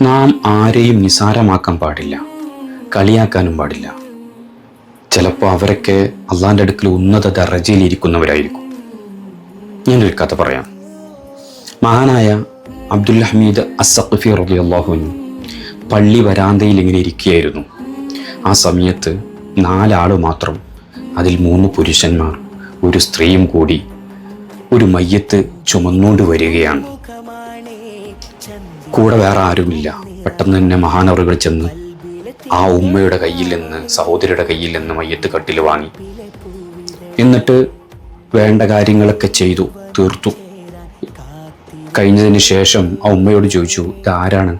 നാം ആരെയും നിസാരമാക്കാൻ പാടില്ല, കളിയാക്കാനും പാടില്ല. ചിലപ്പോൾ അവരൊക്കെ അള്ളാൻ്റെ അടുക്കൽ ഉന്നത ദറജയിൽ ഇരിക്കുന്നവരായിരിക്കും. ഞാനൊരു കഥ പറയാം. മഹാനായ അബ്ദുൽ ഹമീദ് അസ്സഖഫി റളിയല്ലാഹു അൻഹു പള്ളി വരാന്തയിൽ ഇങ്ങനെ ഇരിക്കുകയായിരുന്നു. ആ സമയത്ത് 4 ആൾ മാത്രം, അതിൽ 3 പുരുഷന്മാർ, ഒരു സ്ത്രീയും കൂടി ഒരു മയ്യത്ത് ചുമന്നുകൊണ്ട് വരികയാണ്. കൂടെ വേറെ ആരുമില്ല. പെട്ടെന്ന് തന്നെ മഹാനവറുകൾ ചെന്ന് ആ ഉമ്മയുടെ കയ്യിൽ നിന്ന്, സഹോദരിയുടെ കയ്യിൽ നിന്ന് മയ്യത്ത് കട്ടിൽ വാങ്ങി. എന്നിട്ട് വേണ്ട കാര്യങ്ങളൊക്കെ ചെയ്തു തീർത്തു. കഴിഞ്ഞതിന് ശേഷം ആ ഉമ്മയോട് ചോദിച്ചു, ഇതാരാണ്?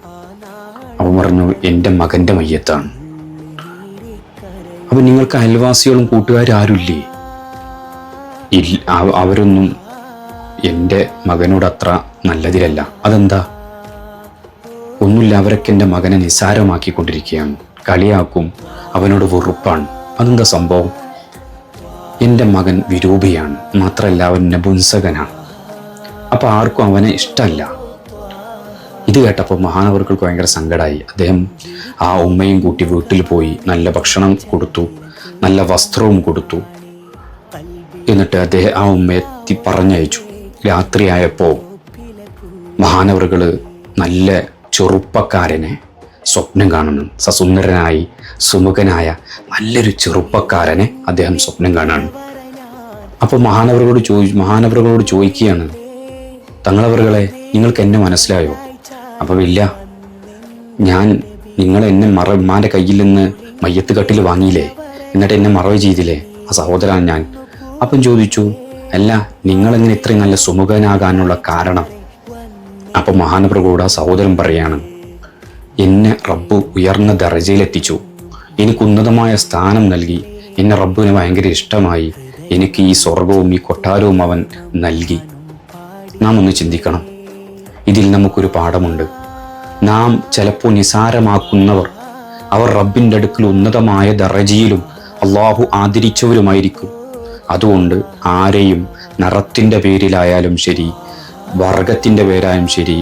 അവൻ പറഞ്ഞു, എൻ്റെ മകൻ്റെ മയ്യത്താണ്. അപ്പം നിങ്ങൾക്ക് അയൽവാസികളും കൂട്ടുകാരും ആരുമില്ലേ? അവരൊന്നും എൻ്റെ മകനോട് അത്ര നല്ലതിലല്ല. അതെന്താ? ഒന്നുമില്ല, അവരൊക്കെ എൻ്റെ മകനെ നിസ്സാരമാക്കിക്കൊണ്ടിരിക്കുകയാണ്, കളിയാക്കും, അവനോട് വെറുപ്പാണ്. അതെന്താ സംഭവം? എൻ്റെ മകൻ വിരൂപിയാണ്, മാത്രമല്ല അവൻ നപുംസകനാണ്. അപ്പം ആർക്കും അവനെ ഇഷ്ടമല്ല. ഇത് കേട്ടപ്പോൾ മഹാനവർക്കൾക്ക് ഭയങ്കര സങ്കടമായി. അദ്ദേഹം ആ ഉമ്മയും കൂട്ടി വീട്ടിൽ പോയി നല്ല ഭക്ഷണം കൊടുത്തു, നല്ല വസ്ത്രവും കൊടുത്തു. എന്നിട്ട് അദ്ദേഹം ആ ഉമ്മയെ പറഞ്ഞയച്ചു. രാത്രിയായപ്പോൾ മഹാനവറുകൾ നല്ല ചെറുപ്പക്കാരനെ സ്വപ്നം കാണുന്നു. സസുന്ദരനായി സുമുഖനായ നല്ലൊരു ചെറുപ്പക്കാരനെ അദ്ദേഹം സ്വപ്നം കാണാണ്. അപ്പോൾ മഹാനവറുകളോട് ചോദിക്കുകയാണ്, തങ്ങളവറുകളെ, നിങ്ങൾക്ക് എന്നെ മനസ്സിലായോ? അപ്പം ഇല്ല, നിങ്ങൾ എന്നെ ഉമ്മാൻ്റെ കയ്യിൽ നിന്ന് മയ്യത്ത് കട്ടിൽ വാങ്ങിയില്ലേ, എന്നിട്ട് എന്നെ മറവ് ചെയ്തില്ലേ, ആ സഹോദരനാണ് ഞാൻ. അപ്പം ചോദിച്ചു, അല്ല, നിങ്ങളെങ്ങനെ ഇത്രയും നല്ല സുമുഖനാകാനുള്ള കാരണം? അപ്പം മഹാനവറുകളോട് ആ സഹോദരൻ പറയാണ്, എന്നെ റബ്ബ് ഉയർന്ന ദറജയിലെത്തിച്ചു, എനിക്ക് ഉന്നതമായ സ്ഥാനം നൽകി, എന്നെ റബ്ബിന് ഭയങ്കര ഇഷ്ടമായി, എനിക്ക് ഈ സ്വർഗവും ഈ കൊട്ടാരവും അവൻ നൽകി. നാം ഒന്ന് ചിന്തിക്കണം. ഇതിൽ നമുക്കൊരു പാഠമുണ്ട്. നാം ചിലപ്പോൾ നിസാരമാക്കുന്നവർ, അവർ റബ്ബിൻ്റെ അടുക്കൽ ഉന്നതമായ ദറജയിലും അള്ളാഹു ആദരിച്ചവരുമായിരിക്കും. അതുകൊണ്ട് ആരെയും നിറത്തിൻ്റെ പേരിലായാലും ശരി, വർഗത്തിൻ്റെ പേരായാലും ശരി,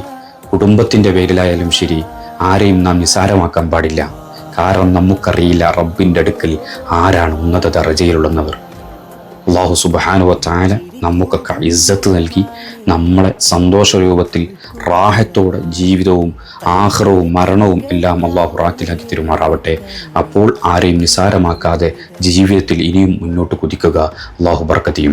കുടുംബത്തിൻ്റെ പേരിലായാലും ശരി, ആരെയും നാം നിസാരമാക്കാൻ പാടില്ല. കാരണം നമുക്കറിയില്ല റബ്ബിൻ്റെ അടുക്കൽ ആരാണ് ഉന്നത ദറജയിലുള്ളവർ. അല്ലാഹു സുബ്ഹാനഹു വ തആല നമുക്കൊക്കെ ഇസ്സത്ത് നൽകി നമ്മളെ സന്തോഷരൂപത്തിൽ റാഹത്തോടെ ജീവിതവും ആഖിറവും മരണവും എല്ലാം അല്ലാഹു റാഹത്തിലാക്കി തരുമാറാവട്ടെ. അപ്പോൾ ആരെയും നിസാരമാക്കാതെ ജീവിതത്തിൽ ഇനിയും മുന്നോട്ട് കുതിക്കുക. അല്ലാഹു ബർക്കത്ത് ചെയ്യും.